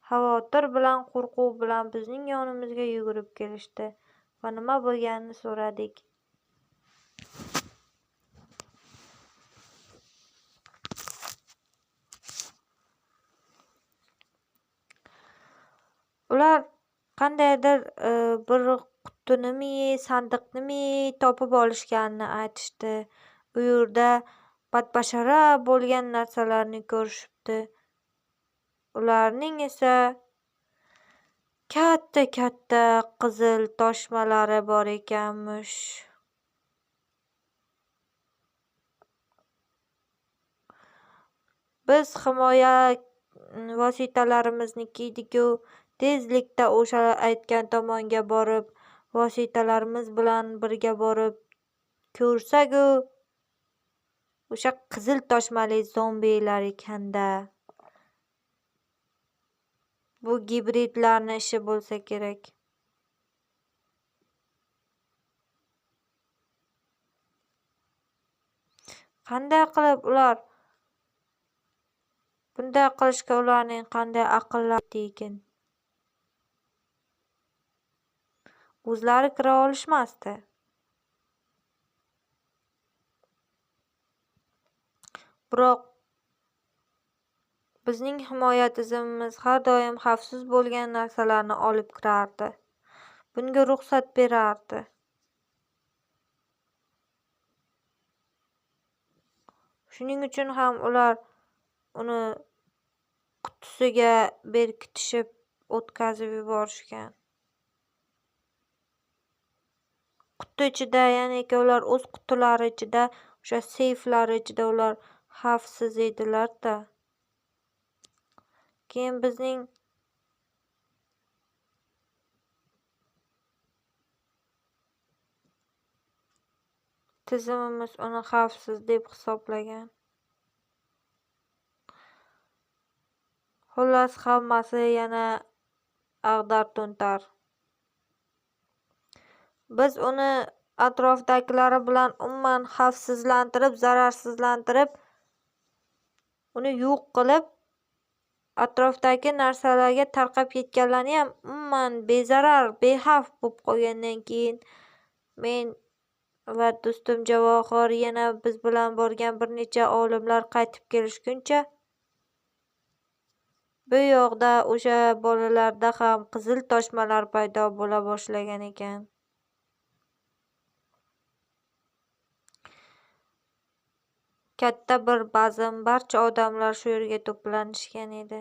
xavotir bilan, qo'rquv bilan bizning yonimizga yugurib kelishdi va nima bo'lganini so'radik. Ular qandaydir bir qutinimi, sandiqnimi topib olishganini aytishdi. U yerda badbashara bo'lgan narsalarni ko'rishibdi. Ularning esa katta qizil toshmalari bor ekanmish. Biz himoya vositalarimizni kiydik-ku, tezlikda o'sha aytgan tomonga borib, vositalarimiz bilan birga borib ko'rsak-u, o'sha qizil toshmali zombilar ekan-da. Bu gibridlarning ishi bo'lsa kerak. Qanday qilib ular bunday qilishga ularning qanday aqllari ekan? O'zlari kira olishmasdi. Biroq bizning himoya tizimimiz har doim xavfsiz bo'lgan narsalarni olib kirardi. Bunga ruxsat berardi. Shuning uchun ham ular uni qutisiga berkitishib o'tkazib yuborishgan. Quti ichida, ya'niki ular o'z qutilari ichida, o'sha seyflari ichida ular xavfsiz edilar-da. Keyin bizning tizimimiz uni xavfsiz deb hisoblagan. Xullas, hammasi yana ag'dar-to'ntar. Biz uni atrofdagilari bilan umuman xavfsizlantirib, zararsizlantirib, uni yo'q qilib, atrofdagi narsalarga tarqab ketganlarni ham umuman bezarar, bexavf bo'lib qolgandan keyin men va do'stim Javohir yana biz bilan borgan bir necha olimlar qaytib kelishguncha bu yoqda o'sha bolalarda ham qizil toshmalar paydo bo'la boshlagan ekan. Katta bir bazm, barcha odamlar shu yerga to'planishgan edi.